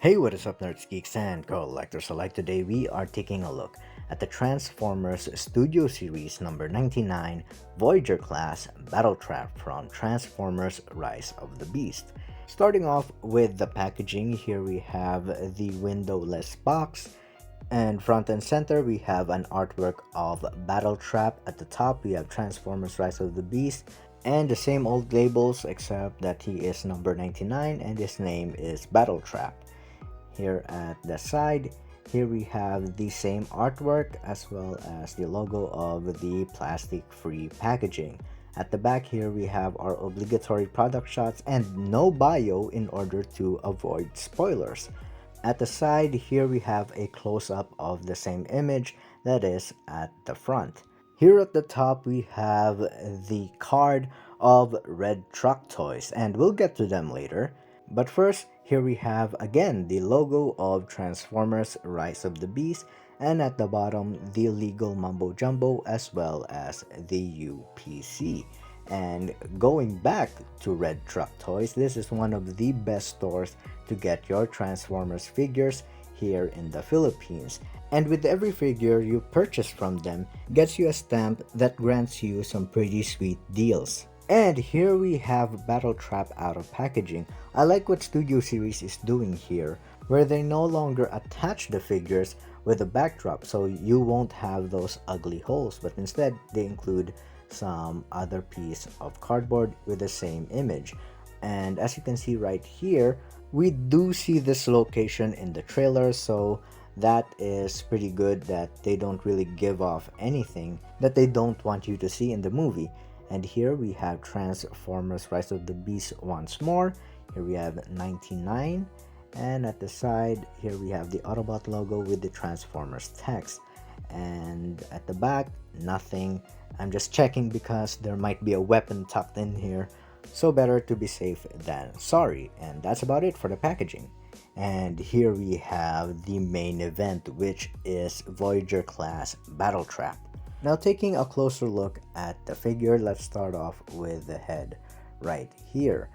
Hey, what is up, nerds, geeks, and collectors alike? Today we are taking a look at the Transformers Studio Series number 99 Voyager class Battletrap from Transformers Rise of the Beast. Starting off with the packaging, here we have the windowless box, and front and center we have an artwork of Battletrap. At the top we have Transformers Rise of the Beast, and the same old labels except that he is number 99 and his name is Battletrap. Here at the side, here we have the same artwork as well as the logo of the plastic-free packaging. At the back here we have our obligatory product shots and no bio in order to avoid spoilers. At the side here we have a close-up of the same image that is at the front. Here at the top we have the card of Red Truck Toys, and we'll get to them later. But first, here we have again the logo of Transformers Rise of the Beast, and at the bottom the legal mumbo jumbo as well as the UPC. And going back to Red Truck Toys, this is one of the best stores to get your Transformers figures here in the Philippines. And with every figure you purchase from them gets you a stamp that grants you some pretty sweet deals. And here we have Battletrap out of packaging. I like what Studio Series is doing here, where they no longer attach the figures with a backdrop so you won't have those ugly holes, but instead they include some other piece of cardboard with the same image. And as you can see right here, we do see this location in the trailer, so that is pretty good that they don't really give off anything that they don't want you to see in the movie. And here we have Transformers Rise of the Beast once more. Here we have 99, and at the side here we have the Autobot logo with the Transformers text. And at the back, nothing. I'm just checking because there might be a weapon tucked in here, so better to be safe than sorry. And that's about it for the packaging. And here we have the main event, which is Voyager class Battletrap. Now, taking a closer look at the figure, let's start off with the head right here.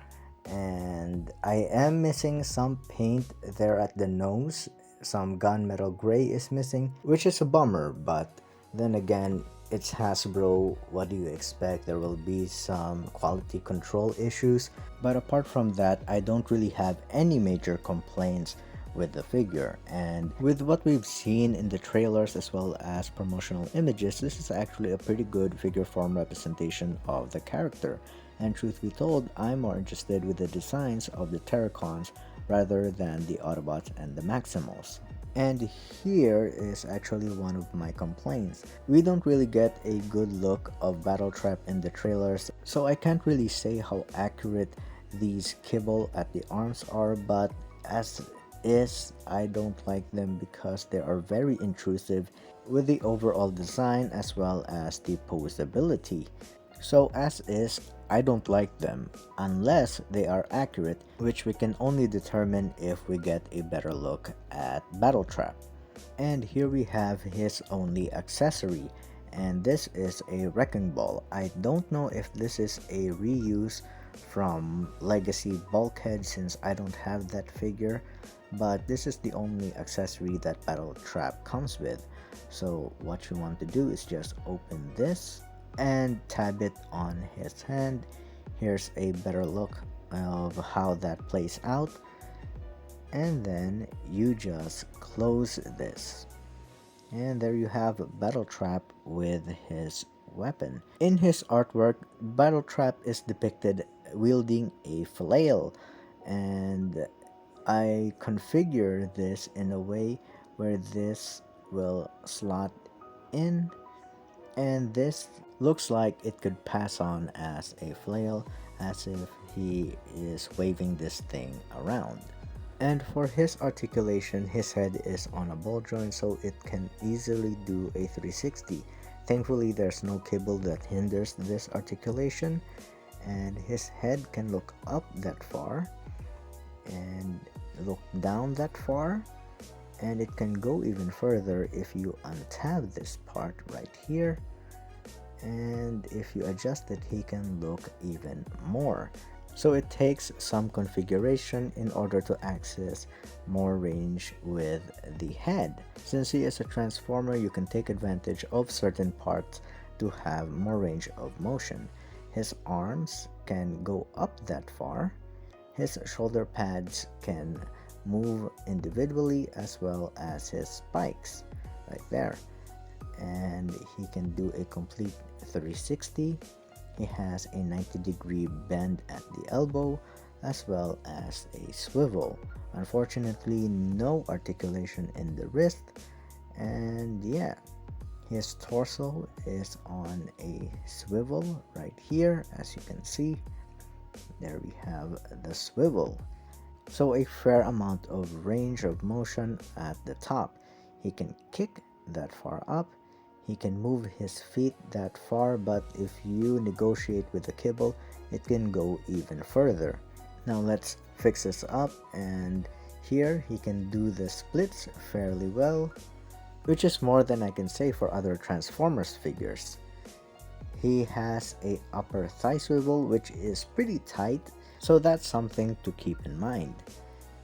And I am missing some paint there at the nose. Some gunmetal gray is missing, which is a bummer, but then again, it's Hasbro. What do you expect? There will be some quality control issues, but apart from that, I don't really have any major complaints with the figure. And with what we've seen in the trailers as well as promotional images, this is actually a pretty good figure form representation of the character. And truth be told, I'm more interested with the designs of the Terracons rather than the Autobots and the Maximals. And here is actually one of my complaints. We don't really get a good look of Battletrap in the trailers, so I can't really say how accurate these kibble at the arms are, but as is, I don't like them because they are very intrusive with the overall design as well as the posability. So as is, I don't like them unless they are accurate, which we can only determine if we get a better look at Battletrap. And here we have his only accessory, and this is a wrecking ball. I don't know if this is a reuse from Legacy Bulkhead since I don't have that figure, but this is the only accessory that Battletrap comes with. So what you want to do is just open this and tab it on his hand. Here's a better look of how that plays out, and then you just close this, and there you have Battletrap with his weapon. In his artwork, Battletrap is depicted wielding a flail, and I configure this in a way where this will slot in, and this looks like it could pass on as a flail, as if he is waving this thing around. And for his articulation, his head is on a ball joint, so it can easily do a 360. Thankfully, there's no cable that hinders this articulation, and his head can look up that far and look down that far, and it can go even further if you untab this part right here, and if you adjust it, he can look even more. So it takes some configuration in order to access more range with the head. Since he is a transformer, you can take advantage of certain parts to have more range of motion. His arms can go up that far. His shoulder pads can move individually, as well as his spikes right there. And he can do a complete 360. He has a 90-degree bend at the elbow, as well as a swivel. Unfortunately, no articulation in the wrist. And yeah, his torso is on a swivel right here, as you can see. There we have the swivel. So a fair amount of range of motion at the top. He can kick that far up. He can move his feet that far, but if you negotiate with the kibble, it can go even further. Now let's fix this up, and here he can do the splits fairly well, which is more than I can say for other Transformers figures. He has a upper thigh swivel which is pretty tight, so that's something to keep in mind.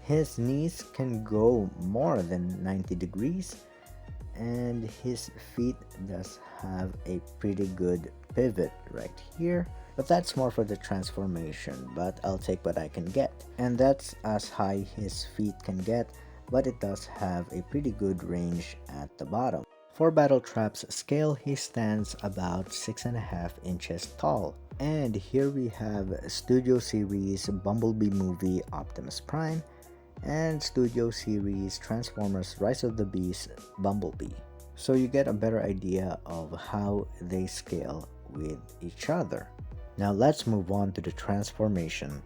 His knees can go more than 90 degrees, and his feet does have a pretty good pivot right here, but that's more for the transformation, but I'll take what I can get. And that's as high his feet can get, but it does have a pretty good range at the bottom. For Battletrap's scale, he stands about 6.5 inches tall. And here we have Studio Series Bumblebee Movie Optimus Prime and Studio Series Transformers Rise of the Beast Bumblebee. So you get a better idea of how they scale with each other. Now let's move on to the transformation.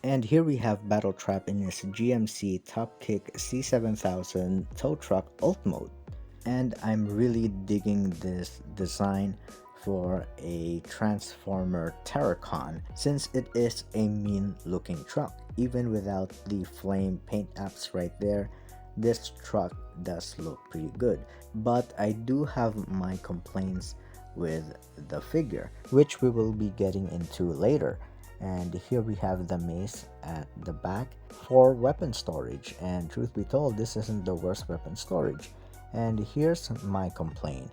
And here we have Battletrap in his GMC Top Kick C7000 tow truck alt mode. And I'm really digging this design for a Transformer Terracon, since it is a mean looking truck. Even without the flame paint apps right there, this truck does look pretty good. But I do have my complaints with the figure, which we will be getting into later. And here we have the mace at the back for weapon storage, and truth be told, this isn't the worst weapon storage. And here's my complaint: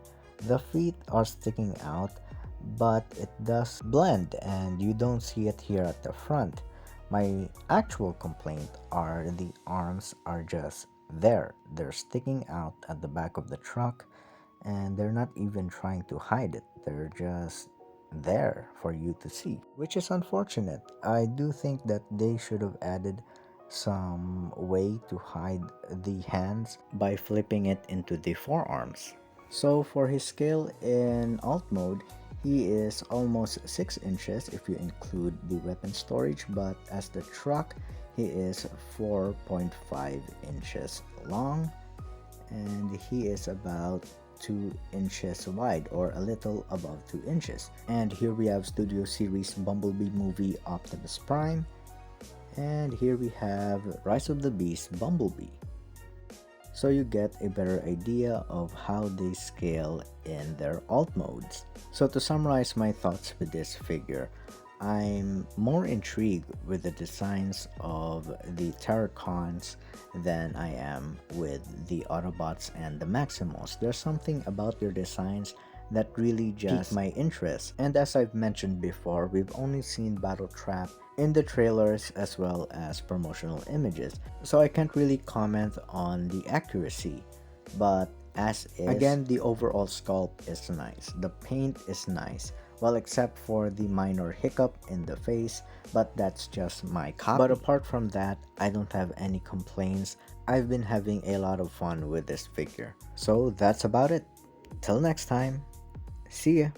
the feet are sticking out, but it does blend and you don't see it here at the front. My actual complaint are the arms are just there. They're sticking out at the back of the truck, and they're not even trying to hide it. They're just there for you to see, which is unfortunate. I do think that they should have added some way to hide the hands by flipping it into the forearms. So for his scale in alt mode, he is almost 6 inches if you include the weapon storage, but as the truck, he is 4.5 inches long, and he is about 2 inches wide, or a little above 2 inches. And here we have Studio Series Bumblebee movie Optimus Prime, and here we have Rise of the Beast Bumblebee. So you get a better idea of how they scale in their alt modes. So to summarize my thoughts with this figure, I'm more intrigued with the designs of the Terracons than I am with the Autobots and the Maximals. There's something about their designs that really just piqued my interest. And as I've mentioned before, we've only seen Battletrap in the trailers as well as promotional images, so I can't really comment on the accuracy. But as is, again, the overall sculpt is nice, the paint is nice, well, except for the minor hiccup in the face, but that's just my copy. But apart from that, I don't have any complaints. I've been having a lot of fun with this figure. So that's about it. Till next time, see ya.